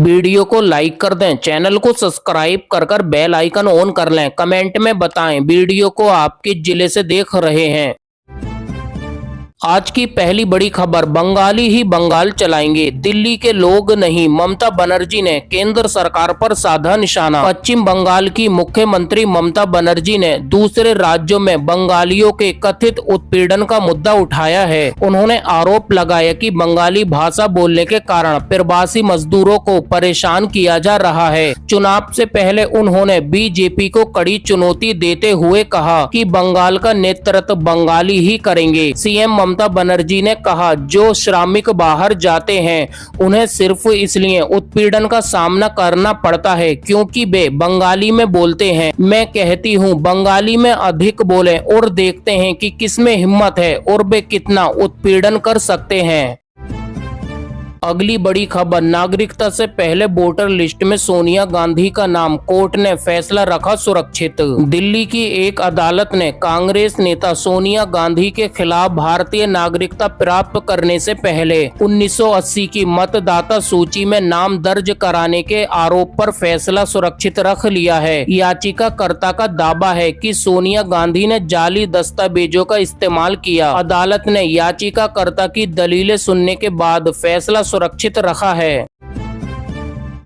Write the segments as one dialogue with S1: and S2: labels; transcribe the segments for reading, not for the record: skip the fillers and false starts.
S1: Video को like कर दें, चैनल को सब्सक्राइब कर बेल आइकन ऑन कर लें। कमेंट में बताएं वीडियो को आप किस जिले से देख रहे हैं। आज की पहली बड़ी खबर, बंगाली ही बंगाल चलाएंगे, दिल्ली के लोग नहीं, ममता बनर्जी ने केंद्र सरकार पर साधा निशाना। पश्चिम बंगाल की मुख्यमंत्री ममता बनर्जी ने दूसरे राज्यों में बंगालियों के कथित उत्पीड़न का मुद्दा उठाया है। उन्होंने आरोप लगाया कि बंगाली भाषा बोलने के कारण प्रवासी मजदूरों को परेशान किया जा रहा है। चुनाव से पहले उन्होंने बीजेपी को कड़ी चुनौती देते हुए कहा कि बंगाल का नेतृत्व बंगाली ही करेंगे। सीएम ममता बनर्जी ने कहा, जो श्रमिक बाहर जाते हैं उन्हें सिर्फ इसलिए उत्पीड़न का सामना करना पड़ता है क्योंकि वे बंगाली में बोलते हैं। मैं कहती हूँ बंगाली में अधिक बोलें और देखते हैं कि किसमें हिम्मत है और वे कितना उत्पीड़न कर सकते हैं। अगली बड़ी खबर, नागरिकता से पहले वोटर लिस्ट में सोनिया गांधी का नाम, कोर्ट ने फैसला रखा सुरक्षित। दिल्ली की एक अदालत ने कांग्रेस नेता सोनिया गांधी के खिलाफ भारतीय नागरिकता प्राप्त करने से पहले 1980 की मतदाता सूची में नाम दर्ज कराने के आरोप पर फैसला सुरक्षित रख लिया है। याचिकाकर्ता का दावा है कि सोनिया गांधी ने जाली दस्तावेजों का इस्तेमाल किया। अदालत ने याचिकाकर्ता की दलीलें सुनने के बाद फैसला सुरक्षित रखा है।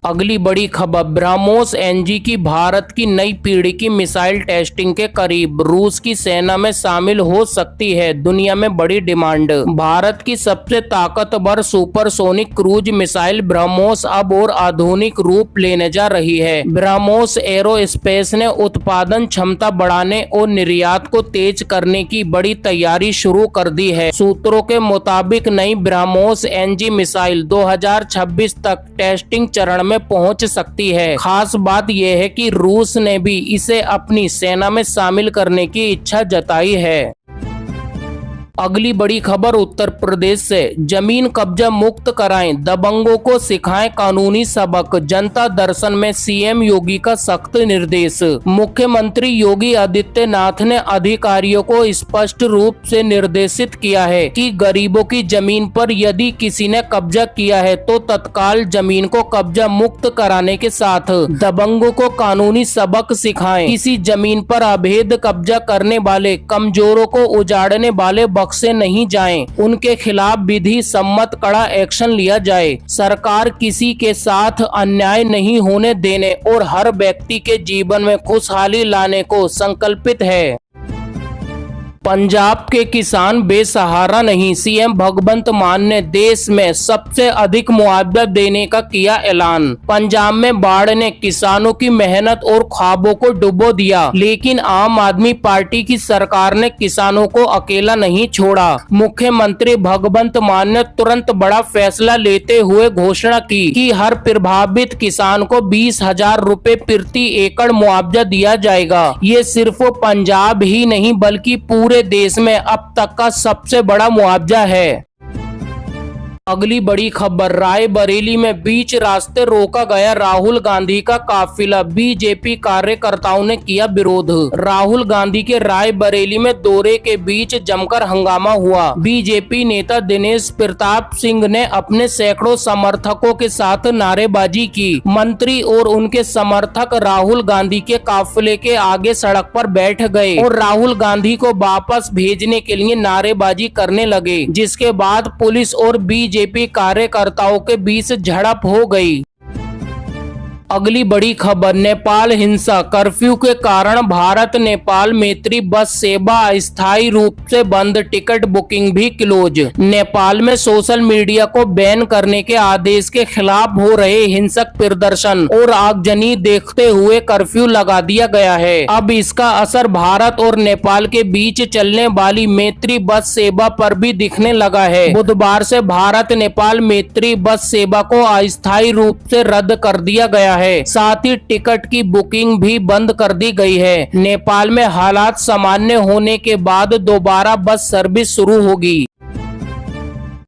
S1: अगली बड़ी खबर, ब्रह्मोस एनजी की भारत की नई पीढ़ी की मिसाइल टेस्टिंग के करीब, रूस की सेना में शामिल हो सकती है। दुनिया में बड़ी डिमांड। भारत की सबसे ताकतवर सुपरसोनिक क्रूज मिसाइल ब्रह्मोस अब और आधुनिक रूप लेने जा रही है। ब्रह्मोस एरोस्पेस ने उत्पादन क्षमता बढ़ाने और निर्यात को तेज करने की बड़ी तैयारी शुरू कर दी है। सूत्रों के मुताबिक नई ब्रह्मोस एनजी मिसाइल 2026 तक टेस्टिंग चरण में पहुंच सकती है। खास बात यह है कि रूस ने भी इसे अपनी सेना में शामिल करने की इच्छा जताई है। अगली बड़ी खबर, उत्तर प्रदेश से, जमीन कब्जा मुक्त कराएं, दबंगों को सिखाएं कानूनी सबक, जनता दर्शन में सीएम योगी का सख्त निर्देश। मुख्यमंत्री योगी आदित्यनाथ ने अधिकारियों को स्पष्ट रूप से निर्देशित किया है कि गरीबों की जमीन पर यदि किसी ने कब्जा किया है तो तत्काल जमीन को कब्जा मुक्त कराने के साथ दबंगों को कानूनी सबक सिखाएं। किसी जमीन पर अवैध कब्जा करने वाले, कमजोरों को उजाड़ने वाले से नहीं जाएं। उनके खिलाफ विधि सम्मत कड़ा एक्शन लिया जाए। सरकार किसी के साथ अन्याय नहीं होने देने और हर व्यक्ति के जीवन में खुशहाली लाने को संकल्पित है। पंजाब के किसान बेसहारा नहीं, सीएम भगवंत मान ने देश में सबसे अधिक मुआवजा देने का किया ऐलान। पंजाब में बाढ़ ने किसानों की मेहनत और ख्वाबों को डुबो दिया, लेकिन आम आदमी पार्टी की सरकार ने किसानों को अकेला नहीं छोड़ा। मुख्यमंत्री भगवंत मान ने तुरंत बड़ा फैसला लेते हुए घोषणा की कि हर प्रभावित किसान को 20,000 रुपए प्रति एकड़ मुआवजा दिया जाएगा। ये सिर्फ पंजाब ही नहीं बल्कि पूरे देश में अब तक का सबसे बड़ा मुआवजा है। अगली बड़ी खबर, रायबरेली में बीच रास्ते रोका गया राहुल गांधी का काफिला, बीजेपी कार्यकर्ताओं ने किया विरोध। राहुल गांधी के रायबरेली में दौरे के बीच जमकर हंगामा हुआ। बीजेपी नेता दिनेश प्रताप सिंह ने अपने सैकड़ों समर्थकों के साथ नारेबाजी की। मंत्री और उनके समर्थक राहुल गांधी के काफिले के आगे सड़क पर बैठ गए और राहुल गांधी को वापस भेजने के लिए नारेबाजी करने लगे, जिसके बाद पुलिस और बीजेपी कार्यकर्ताओं के बीच झड़प हो गई। अगली बड़ी खबर, नेपाल हिंसा, कर्फ्यू के कारण भारत नेपाल मैत्री बस सेवा अस्थायी रूप से बंद, टिकट बुकिंग भी क्लोज। नेपाल में सोशल मीडिया को बैन करने के आदेश के खिलाफ हो रहे हिंसक प्रदर्शन और आगजनी देखते हुए कर्फ्यू लगा दिया गया है। अब इसका असर भारत और नेपाल के बीच चलने वाली मैत्री बस सेवा पर भी दिखने लगा है। बुधवार से भारत नेपाल मैत्री बस सेवा को अस्थायी रूप से रद्द कर दिया गया है। साथ ही टिकट की बुकिंग भी बंद कर दी गई है। नेपाल में हालात सामान्य होने के बाद दोबारा बस सर्विस शुरू होगी।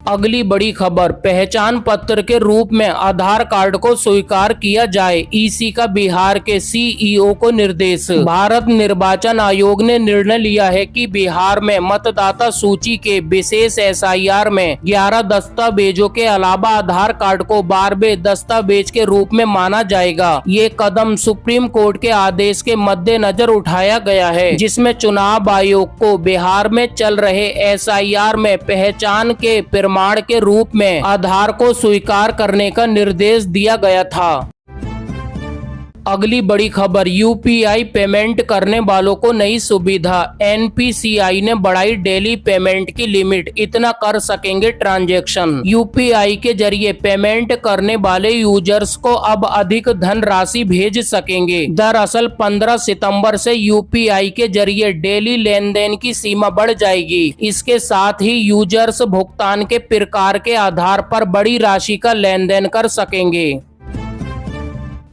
S1: अगली बड़ी खबर, पहचान पत्र के रूप में आधार कार्ड को स्वीकार किया जाए, ईसी का बिहार के सीईओ को निर्देश। भारत निर्वाचन आयोग ने निर्णय लिया है कि बिहार में मतदाता सूची के विशेष एसआईआर में 11 दस्तावेजों के अलावा आधार कार्ड को 12वें दस्तावेज के रूप में माना जाएगा। ये कदम सुप्रीम कोर्ट के आदेश के मद्देनजर उठाया गया है, जिसमें चुनाव आयोग को बिहार में चल रहे एसआईआर में पहचान के प्रमाण के रूप में आधार को स्वीकार करने का निर्देश दिया गया था। अगली बड़ी खबर, यूपीआई पेमेंट करने वालों को नई सुविधा, एनपीसीआई ने बढ़ाई डेली पेमेंट की लिमिट, इतना कर सकेंगे ट्रांजैक्शन। यूपीआई के जरिए पेमेंट करने वाले यूजर्स को अब अधिक धनराशि भेज सकेंगे। दरअसल 15 सितंबर से यूपीआई के जरिए डेली लेन देन की सीमा बढ़ जाएगी। इसके साथ ही यूजर्स भुगतान के प्रकार के आधार पर बड़ी राशि का लेन देन कर सकेंगे।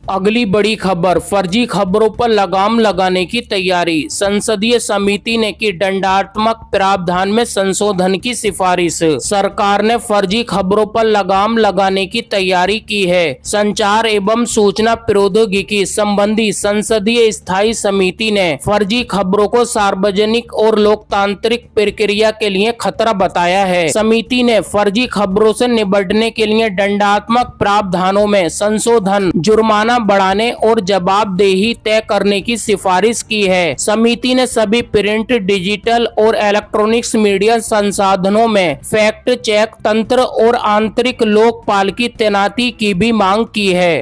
S1: अगली बड़ी खबर, फर्जी खबरों पर लगाम लगाने की तैयारी, संसदीय समिति ने की दंडात्मक प्रावधान में संशोधन की सिफारिश। सरकार ने फर्जी खबरों पर लगाम लगाने की तैयारी की है। संचार एवं सूचना प्रौद्योगिकी संबंधी संसदीय स्थायी समिति ने फर्जी खबरों को सार्वजनिक और लोकतांत्रिक प्रक्रिया के लिए खतरा बताया है। समिति ने फर्जी खबरों से निपटने के लिए दंडात्मक प्रावधानों में संशोधन, जुर्माना बढ़ाने और जवाबदेही तय करने की सिफारिश की है। समिति ने सभी प्रिंट, डिजिटल और इलेक्ट्रॉनिक्स मीडिया संसाधनों में फैक्ट चेक तंत्र और आंतरिक लोकपाल की तैनाती की भी मांग की है।